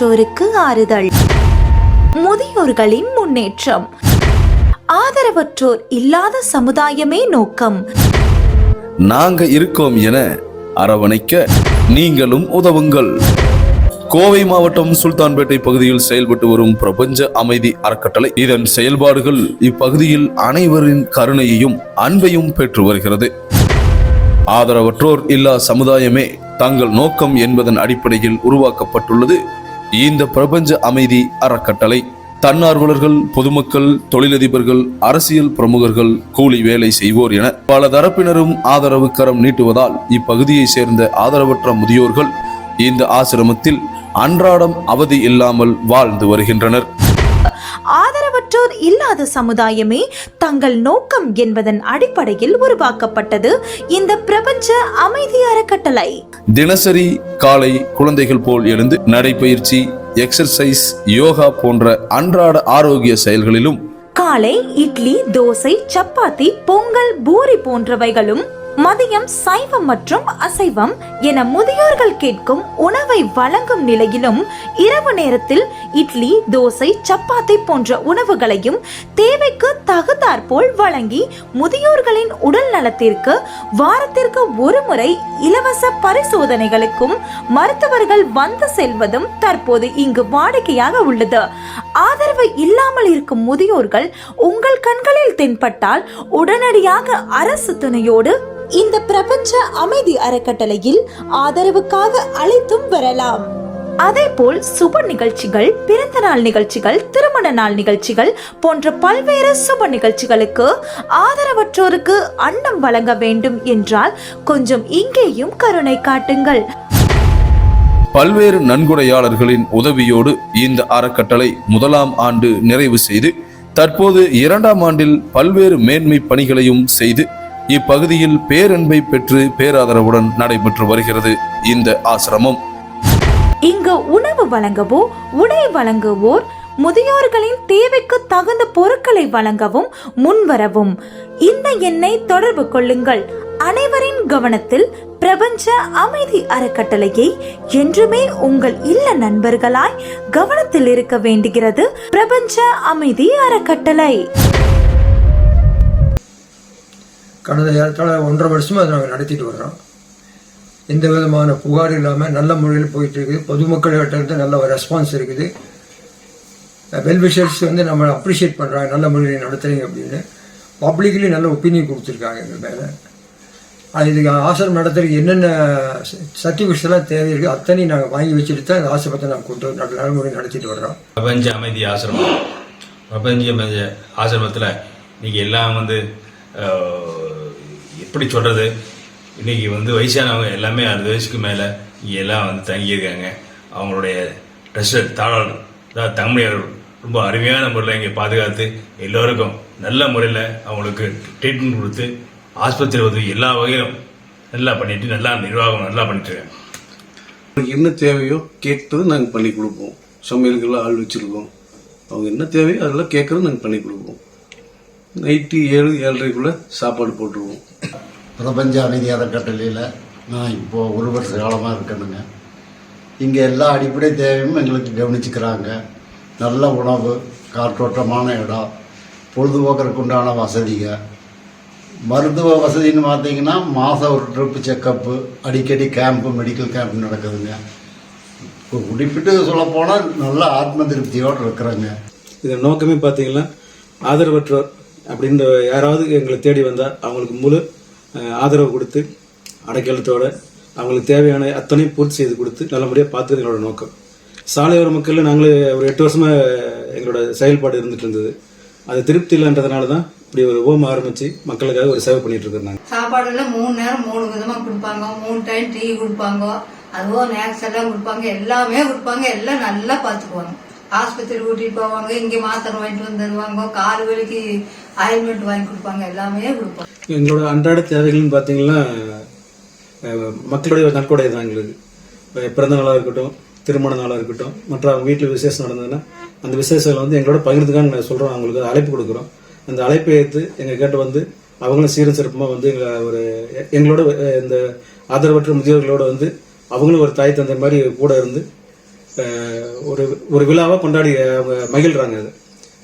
ஆதரவற்றோருக்கு ஆறுதல், முதியோர்களின் முன்னேற்றம், ஆதரவற்றோர் இல்லாத சமுதாயமே நோக்கம். நாங்க இருக்கோம் என அரவணைக்க நீங்களும் உதவுங்கள். கோவை மாவட்டம் சுல்தான்பேட்டை பகுதியில் செயல்பட்டு வரும் பிரபஞ்ச அமைதி அறக்கட்டளை இதன் செயல்பாடுகள் இப்பகுதியில் அனைவரின் கருணையையும் அன்பையும் பெற்று வருகிறது. ஆதரவற்றோர் இல்லா சமுதாயமே தங்கள் நோக்கம் என்பதன் அடிப்படையில் உருவாக்கப்பட்டுள்ளது இந்த பிரபஞ்ச அமைதி அறக்கட்டளை. தன்னார்வலர்கள், பொதுமக்கள், தொழிலதிபர்கள், அரசியல் பிரமுகர்கள், கூலி வேலை செய்வோர் என பல தரப்பினரும் ஆதரவு கரம் நீட்டுவதால் இப்பகுதியை சேர்ந்த ஆதரவற்ற முதியோர்கள் இந்த ஆசிரமத்தில் அன்றாடம் அவதி இல்லாமல் வாழ்ந்து வருகின்றனர். ஆதரவற்றோர் இல்லாத சமுதாயமே தங்கள் நோக்கம் என்பதன் அடிப்படையில் உருவாக்கப்பட்டது இந்த பிரபஞ்ச அமைதி அறக்கட்டளை. தினசரி காலை குழந்தைகள் போல் எழுந்து நடைபயிற்சி, எக்ஸர்சைஸ், யோகா போன்ற அன்றாட ஆரோக்கிய செயல்களிலும், காலை இட்லி, தோசை, சப்பாத்தி, பொங்கல், பூரி போன்றவைகளும், மதியம் சைவம் மற்றும் அசைவம் என முதியோர்கள் கேட்கும் உணவை வழங்கும் நிலையிலும், இரவு நேரத்தில் இட்லி, தோசை, சப்பாத்தி போன்ற உணவுகளையும் தேவைக்கு தகுந்தாற்போல் வழங்கி முதியோர்களின் உடல் நலத்திற்கு வாரத்திற்கு ஒரு முறை இலவச பரிசோதனைகளுக்கும் மருத்துவர்கள் வந்து செல்வதும் தற்போது இங்கு வாடிக்கையாக உள்ளது. ஆதரவு இல்லாமல் இருக்கும் முதியோர்கள் உங்கள் கண்களில் தென்பட்டால் உடனடியாக அரசு துணையோடு இந்த பிரபஞ்ச அமைதி அறக்கட்டளையில் ஆதரவுக்காக அழைத்தும் வரலாம். அதேபோல் சுப நிகழ்ச்சிகள், பிறந்த நாள் நிகழ்ச்சிகள், திருமண நாள் நிகழ்ச்சிகள் போன்ற பல்வேறு சுப நிகழ்ச்சிகளுக்கு ஆதரவற்றோருக்கு அன்னம் வழங்க வேண்டும் என்றால் கொஞ்சம் இங்கேயும் கருணை காட்டுங்கள். பல்வேறு நன்கொடையாளர்களின் உதவியோடு இந்த அறக்கட்டளை 1ஆம் ஆண்டு நிறைவு செய்து தற்போது 2ஆம் ஆண்டில் பல்வேறு மேன்மை பணிகளையும் செய்து இப்பகுதியில் பேரன்பை பெற்று பேராதரவுடன் நடைபெற்று வருகிறது இந்த ஆசிரமம். இங்கு உணவு வழங்கவோ, உடை வழங்குவோர் முதியோர்களின் தேவைக்கு தகுந்த பொருட்களை வழங்கவும் முன்வரவும் இந்த எண்ணை தொடர்பு கொள்ளுங்கள். அனைவரின் கவனத்தில் பிரபஞ்ச அமைதி அறக்கட்டளையை என்றுமே உங்கள் இல்ல நண்பர்களாய் கவனத்தில் இருக்க வேண்டுகிறது. பிரபஞ்ச அமைதி அறக்கட்டளை கடந்த ஏறத்தாழ 1.5 வருஷமாக அதை நாங்கள் நடத்திட்டு வர்றோம். எந்த விதமான புகார் இல்லாமல் நல்ல முறையில் போயிட்டு இருக்குது. பொதுமக்கள்கிட்ட இருந்து நல்ல ஒரு ரெஸ்பான்ஸ் இருக்குது. வெல்விஷர்ஸ் வந்து நம்ம அப்ரிஷியேட் பண்ணுறாங்க, நல்ல முறையில் நடத்துறீங்க அப்படின்னு. பப்ளிக்லி நல்ல ஒப்பீனியன் கொடுத்துருக்காங்க எங்கள் மேலே. இதுக்கு ஆசிரமம் நடத்துறதுக்கு என்னென்ன சர்டிஃபிகேட்ஸ் எல்லாம் தேவை இருக்குது அத்தனையும் நாங்கள் வாங்கி வச்சுட்டு தான் இந்த ஆசிரமத்தை நாங்கள் கொண்டு நடைமுறை நடத்திட்டு வர்றோம். பிரபஞ்ச அமைதி ஆசிரமம், பிரபஞ்ச ஆசிரமத்தில் இன்னைக்கு எல்லாம் வந்து எப்படி சொல்கிறது, இன்றைக்கி வந்து வயசானவங்க எல்லாமே 60 வயசுக்கு மேலே இங்கே எல்லாம் வந்து தங்கியிருக்காங்க. அவங்களுடைய ட்ரெஸ்டர் தாளர் தமிழர் ரொம்ப அருமையான முறையில் இங்கே பாதுகாத்து எல்லோருக்கும் நல்ல முறையில் அவங்களுக்கு ட்ரீட்மெண்ட் கொடுத்து ஆஸ்பத்திரி உதவி எல்லா வகையிலும் நல்லா பண்ணிட்டு நல்லா நிர்வாகம் நல்லா பண்ணிட்டுருக்காங்க. அவங்களுக்கு என்ன தேவையோ கேட்கறது நாங்கள் பண்ணி கொடுப்போம். சமையலுக்கெல்லாம் ஆள் வச்சுருக்கோம். அவங்க என்ன தேவையோ அதெல்லாம் கேட்கறது நாங்கள் பண்ணி கொடுப்போம். நைட்டு 7-7:30 சாப்பாடு போட்டுருவோம். பிரபஞ்ச அமைதி அறக்கட்டளையில் நான் இப்போது 1 வருஷ காலமாக இருக்கணுங்க. இங்கே எல்லா அடிப்படை தேவையும் எங்களுக்கு கவனிச்சுக்கிறாங்க. நல்ல உணவு, காற்றோட்டமான இடம், பொழுதுபோக்குறதுக்கு உண்டான வசதிகள், மருத்துவ வசதின்னு பார்த்தீங்கன்னா மாதம் ஒரு ட்ரிப்பு செக்கப்பு, அடிக்கடி கேம்ப்பு, மெடிக்கல் கேம்ப் நடக்குதுங்க. இப்போ குறிப்பிட்டு சொல்லப்போனால் நல்ல ஆத்ம திருப்தியோடு இருக்கிறேங்க. இதன் நோக்கமே பார்த்தீங்கன்னா ஆதரவற்றோர் அப்படின்ற யாராவது எங்களை தேடி வந்தால் அவங்களுக்கு முழு ஆதரவு கொடுத்து அடைக்கலத்தோடு அவங்களுக்கு தேவையான அத்தனையும் பூர்த்தி செய்து கொடுத்து நல்லபடியாக பார்த்துக்கிறது எங்களோட நோக்கம். சாலையோர மக்களில் நாங்களே ஒரு 8 வருஷமாக எங்களோட செயல்பாடு இருந்துட்டு இருந்தது. அது திருப்தி இல்லைன்றதுனால தான் இப்படி ஒரு ஹோம் ஆரம்பித்து மக்களுக்காக ஒரு சேவை பண்ணிட்டு இருக்கோம். நாங்கள் சாப்பாடுல 3 நேரம் 3 விதமாக கொடுப்பாங்க. 3 டைம் டீ கொடுப்பாங்க, அதுவும் ஸ்நாக்ஸ் எல்லாம் கொடுப்பாங்க, எல்லாமே கொடுப்பாங்க. எல்லாம் நல்லா பார்த்துக்குவாங்க. ஆஸ்பத்திரி கூட்டிட்டு போவாங்க, இங்கே மாத்திரை வாங்கிட்டு வந்து தருவாங்க, கால் வலிக்கு ஆயில்மெண்ட் வாங்கி கொடுப்பாங்க, எல்லாமே கொடுப்பாங்க. எங்களோட அன்றாட தேவைகள்னு பார்த்தீங்கன்னா மக்களுடைய நற்கொடை தான் எங்களுக்கு. பிறந்த நாளாக இருக்கட்டும், திருமண நாளாக இருக்கட்டும், மற்ற அவங்க வீட்டில் விசேஷம் நடந்ததுன்னா அந்த விசேஷங்களை வந்து எங்களோட பகிர்ந்துக்காக நாங்கள் சொல்கிறோம். அவங்களுக்கு அழைப்பு கொடுக்குறோம். அந்த அழைப்பை ஏற்று எங்கள் கேட்டு வந்து அவங்களும் சீரும் சிறப்புமாக வந்து எங்களோட இந்த ஆதரவற்ற முதியோர்களோட வந்து அவங்களும் ஒரு தாய் தந்தை மாதிரி கூட இருந்து ஒரு விழாவாக கொண்டாடி அவங்க மகிழ்றாங்க. அது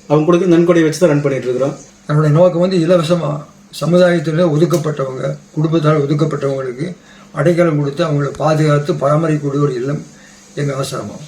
அவங்க கொடுக்க நன்கொடை வச்சு தான் ரன் பண்ணிட்டு இருக்கிறோம். நம்மளுடைய நோக்கம் வந்து இலவசமாக சமுதாயத்தில் ஒதுக்கப்பட்டவங்க, குடும்பத்தால் ஒதுக்கப்பட்டவங்களுக்கு அடைக்கலம் கொடுத்து அவங்களை பாதுகாத்து பராமரிக்கக்கூடிய ஒரு இல்லம் எங்கள் ஆசிரமம்.